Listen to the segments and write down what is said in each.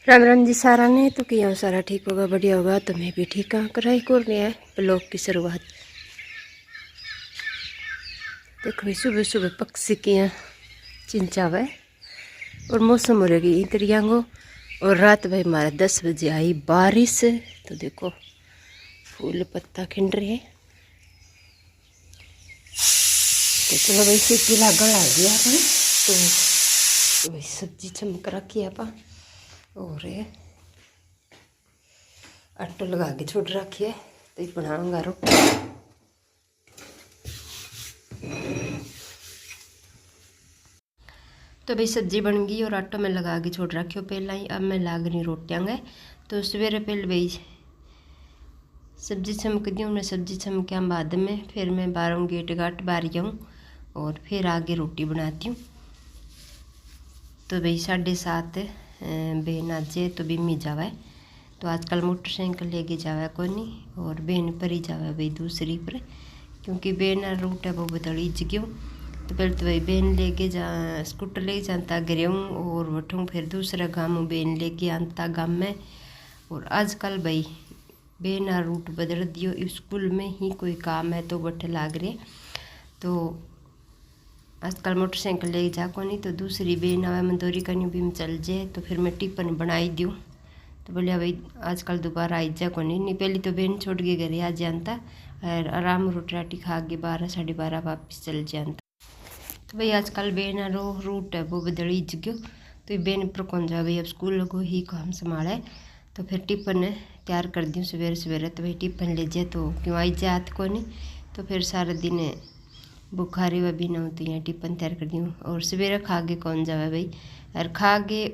राम राम जी सारा ने तो किया सारा ठीक होगा, बढ़िया होगा। तो मैं भी ठीक हाँ। कराई कर रही है ब्लॉग की शुरुआत। देखो भाई सुबह सुबह पक्षी की चिंचावे और मौसम हो रहेगी इंतरियांगो। और रात भाई हमारा 10 बजे आई बारिश। तो देखो फूल पत्ता खिंड रहे हैं। तो चलो भाई सीटी लागण लग गया अपन। तो भाई सब्जी चमक रखी है अपन और आटो लगा के छोड़ रखी है। तो ये बनाऊंगा रोटी। तो भाई सब्जी बन गई और आटो में लगा के छोड़ रखी हो पहला ही। अब मैं लाग रही रोटियाँ गए। तो सवेरे पहले भाई सब्जी चमक दी हूँ। सब्जी चमक्या बाद में फिर मैं बारों गेट गाट बार जाऊँ और फिर आगे रोटी बनाती हूँ। तो भाई 7:30 बहन आजे तो बिम्मी जावे। तो आजकल मोटरसाइकिल लेके जावे को नहीं और बहन पर ही जावे भाई दूसरी पर, क्योंकि बहन रूट है वो बदली जगह। तो पहले तो भाई बहन लेके जा स्कूटर लेके जाता गिर और वठूँ फिर दूसरा गाँव बहन लेके आता गाँव में। और आजकल भाई बहन रूट बदल दियो, स्कूल में ही कोई काम है तो बठे लाग रहे। तो आजकल मोटरसाइकिल ले जा को नहीं। तो दूसरी बहन आवे मंदोरी करनी भी में चल जाए तो फिर मैं टिफिन बनाई दूँ। तो बोलिया भाई आजकल दोबारा आई जा को नहीं पहली तो बहन छोड़ के घर आ जानता और आराम रोटी राटी खा के 12 साढ़े 12 वापस चल जानता। तो भाई आजकल बहन रो रूट है वो बदली जगह। तो बहन पर कौन जा भाई अब स्कूल को ही काम संभाले। तो फिर टिफिन तैयार कर दूँ सवेरे सवेरे। तो भाई टिफिन ले जाए तो क्यों आई जात को नहीं। तो फिर सारा दिन बुखारी व भी ना होती हैं। टिफिन तैयार कर दूँ और सवेरे खा के कौन जावे भाई। और खा के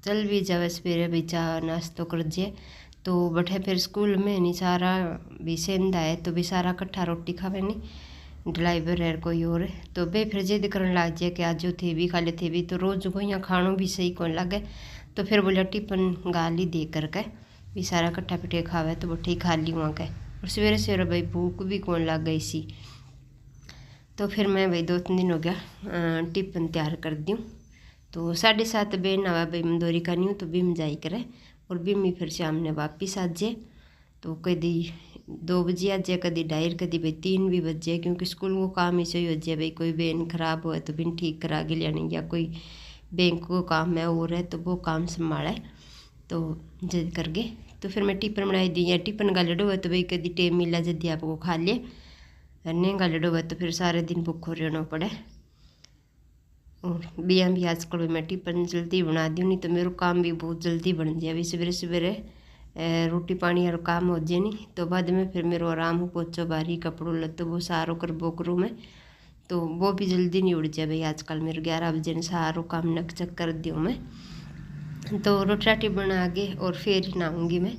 चल भी जावे सवेरे भाई चाह नाश्तो कर जाए। तो बठे फिर स्कूल में नहीं सारा भी सेंधा है तो भी सारा कट्ठा रोटी खावे नहीं ड्राइवर है कोई और। तो बे फिर जिद करने लग जाए कि आज जो थे भी खा ले थे भी। तो रोज़ को यहाँ खानों भी सही कौन लगे। तो फिर बोला टिफिन गाली दे करके भी सारा कट्ठा पिटे खावे तो बठे ही खा ली वहाँ के। और सवेरे सवेरे भाई भूख भी कौन लग गई सी। तो फिर मैं भाई 2-3 दिन हो गया टिफिन तैयार कर दूँ। तो 7:30 बहन आवा भाई मंदोरी करनी हूँ तो बिम जाई करे और बिम ही फिर शाम ने वापिस आ जाए। तो कभी 2 बजे आ जाए कभी 2:30 कभी भाई 3 भी बज जाए, क्योंकि स्कूल को काम ऐसे ही हो जाए भाई कोई बेन खराब हो तो बिन ठीक करा के लेनी या कोई बैंक को काम है और है तो वो काम संभाले। तो जद करके तो फिर मैं टिफिन बनाई दी या टिफिन गालड़ो है तो भाई कभी टेम मिला जल्दी आपको खा लिए नहीं गालड़ो है तो फिर सारे दिन भूखो रहना पड़े। और बिया भी आजकल मैं टिफिन जल्दी बना दी नहीं तो मेरा काम भी बहुत जल्दी बन जाए। अभी सवेरे सवेरे रोटी पानी और काम हो जाए नहीं तो बाद में फिर मेरे आराम हो पोचो बारी कपड़ों लत्तो वो सारो कर बो करूँ मैं। तो वो भी जल्दी नहीं उड़ जाए भाई। आजकल मेरे 11 बजे ने सारो काम नक चक कर दूँ मैं। तो रोटी राटी बना के और फिर ही नहाऊँगी मैं,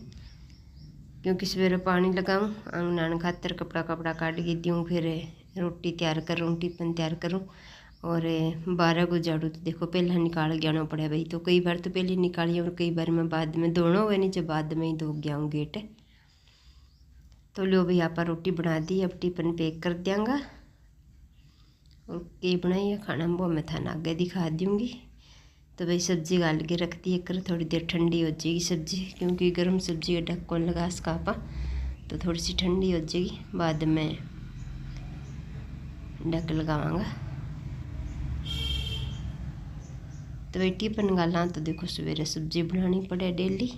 क्योंकि सवेरे पानी लगाऊँ नहाने खातर कपड़ा कपड़ा काट के दूँ फिर रोटी तैयार करूँ टिफिन तैयार करूँ। और 12 को झाड़ू तो देखो पहला निकाल के आना पड़ा भाई। तो कई बार तो पहले निकाली और कई बार मैं बाद में धोना हुआ नहीं जब बाद में ही धो गया हूँ गेट। तो लो भाई आप रोटी बना दी अब टिफिन पैक कर देंगा। और कई बनाई है खाना वो मैं थाना आगे दिखा दूँगी। तो भाई सब्जी गाल के रख दी कर थोड़ी देर ठंडी हो जाएगी सब्जी, क्योंकि गर्म सब्जी का ढक्कन लगा सकापा तो थोड़ी सी ठंडी हो जाएगी बाद में ढक लगावांगा। तो भाई टिफिन गाला तो देखो सवेरे सब्जी बनानी पड़े डेली,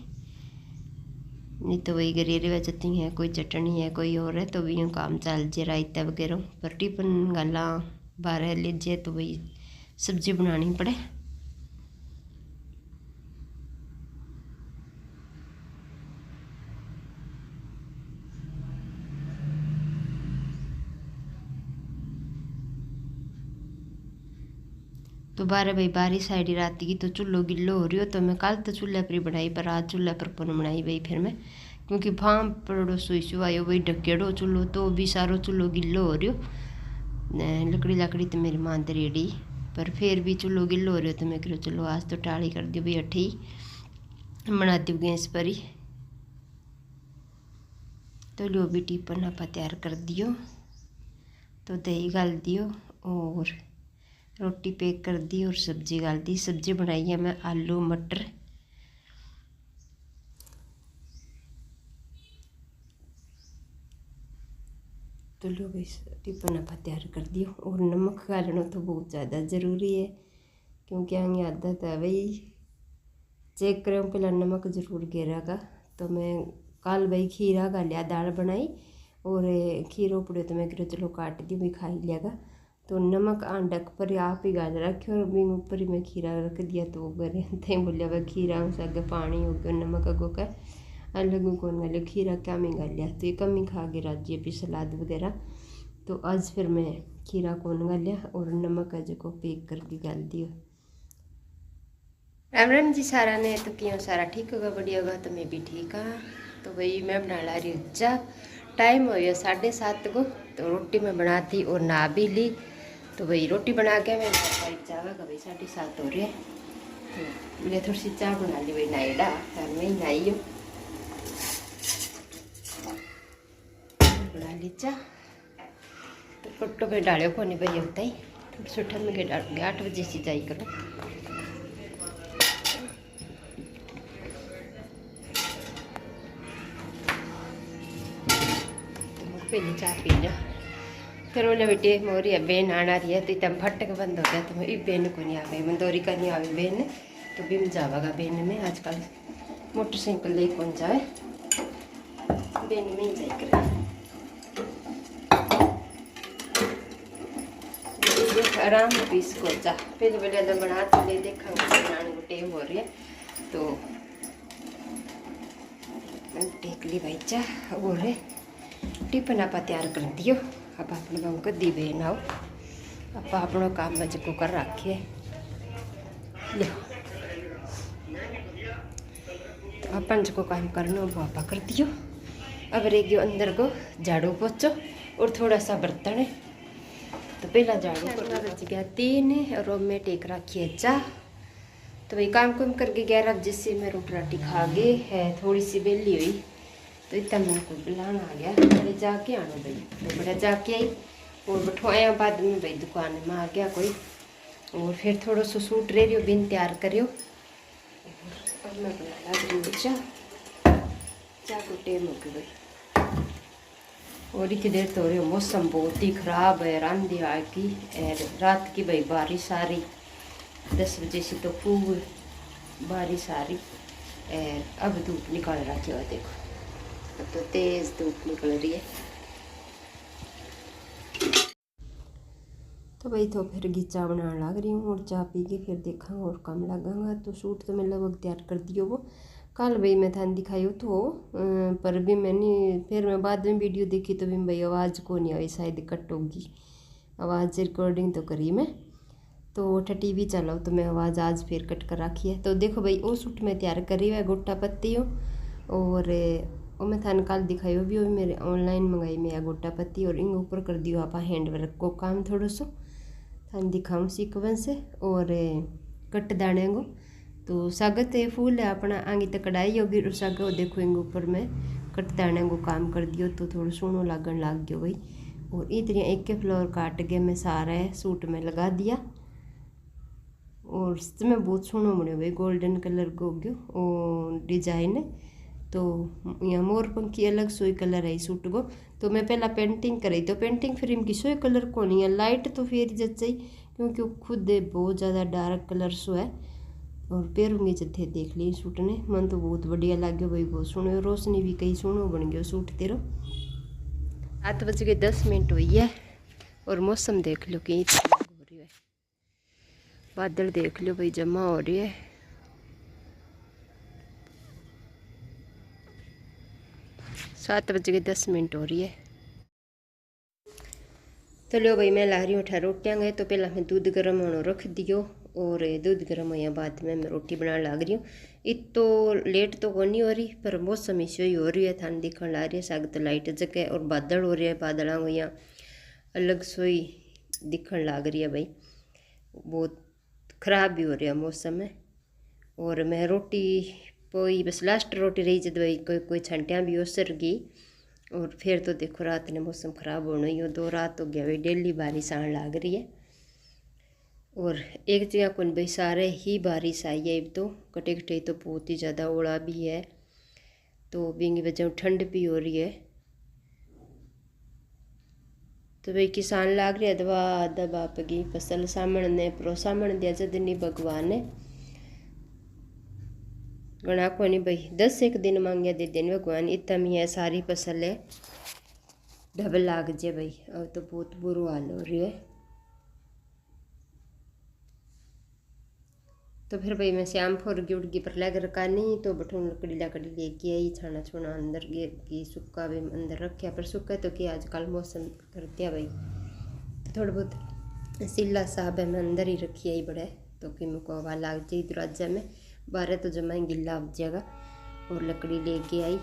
नहीं तो वही गरेरे व जाती है कोई चटनी है कोई और है तो भी यूँ काम चल जाए रायता वगैरह। पर टिफिन गाला बारह लीजिए तो वही सब्जी बनानी पड़े। तो 12 भाई बारिश आई रात की तो चूल्हो गिल्लो हो रही हो। तो मैं कल तो चूल्हे पर ही बनाई पर आज चूल्हे पर कौन बनाई भाई फिर मैं, क्योंकि फाम पड़ो सुई सुवायो भाई ढकेड़ो चूल्हो तो भी सारो चूल्हो गिल्लो हो रही हो। लकड़ी लकड़ी तो मेरी मां रेडी पर फिर भी चूल्हो गिल्लो हो रही हो। तो मैं कहो चलो आज तो टाली कर दियो भाई अठी ही बना दी गैस पर ही। तो लो भी टिफिन आप तैयार कर दियो। तो दही गाल दियो और रोटी पैक कर दी और सब्जी गाल दी। सब्जी बनाई है मैं आलू मटर तो लो भाई टिफिन आप तैयार कर दियो। और नमक डालना तो बहुत ज़्यादा ज़रूरी है, क्योंकि आगे आदत है भाई चेक करो पहला नमक ज़रूर गिरेगा। तो मैं कल भाई खीरा का लिया दाल बनाई और खीरो पड़े तो मैं करो चलो काट दी भी खा ही लियागा। तो नमक आंडक पर आप ही गाल रखे और भी ऊपर ही मैं खीरा रख दिया। तो गरे थे बोलिया भाई खीरा उस आगे पानी हो गया नमक अगो का अलग कौन गाले खीरा क्या मैं गालिया। तो ये कम ही खा के राजी भी सलाद वगैरह। तो आज फिर मैं खीरा कौन गालिया और नमक अज को पैक कर दी गाल दियो। राम राम जी सारा ने। तो क्यों सारा ठीक होगा बढ़िया होगा। तो मैं भी ठीक हाँ। तो भाई मैं बना ला रही हूँ चाह। टाइम हो गया 7:30 को। तो रोटी मैं बनाती और नहा भी ली। तो भाई रोटी बना के मैं चाह का भाई 7:30 हो रही है। तो मैं थोड़ी सी चाह बना ली भाई नाईडा घर में ही नहाई हूँ बना ली चाह। तो कट्टो में डालो को नहीं भाई होता ही थोड़ी सी ठंड में डाल 8 बजे सिंचाई करो। पहले चाह पी लो फिर बोले बेटे मोरी है बेन आना रही है। तो इतना फटक बंद हो गया। तो मैं बेन को नहीं आ गई मंदोरी का नहीं आ गई बेन। तो भी में जावागा बेन में आजकल मोटरसाइकिल ले कौन जाए बेन में ही जाए कर आराम से पीस को चाह पहले बोले तो बना तो ले देखा बनाने को टेम हो रही है। तो मैं टेक ली भाई चाह और टिफिन आप तैयार कर दियो। अब अपने गाँव को दी बहन आओ आप अपना काम मज को कर रखिए लो। तो अपन को काम करना वो आप कर दियो। अब रह गयो अंदर को झाड़ू पोछो और थोड़ा सा बर्तन है। तो पहला झाड़ू बच गया 3 और अब मैं टेक रखी है चाह। तो भाई काम कुम करके 11 बजे से मैं रोटी राटी खा गई है थोड़ी सी बेली हुई। तो इतना मेरे को बुलाना आ गया बड़े जाके आना भाई। तो बड़ा जाके आई और बैठवाया बाद में भाई दुकान में आ गया कोई और फिर थोड़ा सा सूट रह रही बिन तैयार करियो। और मैं बना लग रही हूँ चाह को टेम हो गई भाई। और इतनी देर तो हो रही मौसम बहुत ही ख़राब है आंधी आ की रात की भाई बारिश आ रही 10 बजे से तो खूब बारिश आ रही। अब धूप निकाल रखी हो देखो तो तेज धूप निकल रही है। तो भाई तो फिर घी चाह बनाने लग रही हूँ और चाह पी के फिर देखा और काम लगाऊंगा। तो सूट तो मैं लगभग तैयार कर दियो वो कल भाई मैं थान दिखाई तो पर भी मैंने फिर मैं बाद में वीडियो देखी तो भी भाई आवाज़ को नहीं आई शायद कट होगी आवाज़ रिकॉर्डिंग तो करी मैं। तो टीवी चलाओ तो मैं आवाज़ आज फिर कट कर रखी है। तो देखो भाई वो सूट मैं तैयार करी है गोटा पत्ती हो और वो मैं थाने कल दिखाई भी मेरे ऑनलाइन मंगाई मैं गोटा पत्ती और इन ऊपर कर दियो आप हैंड वर्क को काम थोड़ा सो थाने दिखाऊँ सीक्वेंस से और कट दाने को। तो सागत है फूल है अपना आगे तक कढ़ाई होगी और सागत देखो इन ऊपर मैं कट दाने को काम कर दियो तो थोड़ा सोनो लगन लग गयो भाई। और इतनी एक फ्लोर काट के मैं सारा सूट में लगा दिया और इसमें बहुत सोनो बनो भाई गोल्डन कलर को गयो और डिजाइन। तो यहाँ मोर पंखी अलग सोई कलर है सूट को। तो मैं पहला पेंटिंग करी तो पेंटिंग फ्रेम की सोई कलर को नहीं है लाइट तो फिर जच्ची क्योंकि वो खुद बहुत ज़्यादा डार्क कलर सो है। और पैरूंगी जत्थे देख ली सूट ने मन तो बहुत बढ़िया लगे भाई बहुत सोनो रोशनी भी कई सोनो बन गयो सूट तेरो। 7:10 हुई है और मौसम देख लो कि हो रही है बादल देख लो भाई जमा हो रही है। 7:10 हो रही है। तो लो भाई मैं ला रही हूँ 18 रोटियाँ गए। तो पहला मैं दूध गर्म होने रख दियो और दूध गर्म होया बाद में मैं रोटी बनाने लग रही हूँ। इत तो लेट तो को नहीं हो रही पर मौसम इश्यू ही हो रही है थान दिखने ला रही है साग तो लाइट जगह और बादल हो रहे हैं बादलों को यहाँ अलग सोई दिखने लग रही है भाई बहुत ख़राब भी हो रहा है मौसम है। और मैं रोटी पोई बस लास्ट रोटी रही जब भाई कोई छंटियाँ भी उसर गई और फिर तो देखो रात ने मौसम ख़राब होना ही हो 2 रात हो गया भाई डेली बारिश आने लग रही है। और एक जगह कौन भाई सारे ही बारिश आई है तो कटे कटे तो बहुत ही ज़्यादा ओला भी है तो बिंगी वजह ठंड भी हो रही है। तो भाई किसान लाग रहा दवा दबा पगी फसल सामण ने प्रोत्साहन दिया जद नहीं भगवान ने गणा को नहीं भाई 10 एक दिन मांगे दे दिन भगवान इतना ही है सारी फसल है ढबल लाग जे भाई। अब तो बहुत बुरा हाल हो रही है। तो फिर भाई मैं श्याम फोरगी उड़गी पर लग रखा नहीं तो बठून लकड़ी लकड़ी लेके आई छाना छुना अंदर की सुक्का भी अंदर रखा पर सुक्का तो क्या आजकल मौसम कर दिया भाई तो थोड़ा बहुत सिला साहब है मैं अंदर ही रखी आई बड़ा तो कि मुझको हवा लाग जाए दरवाजा में बारह तो जमा गिल्ला अब जाएगा। और लकड़ी लेके आई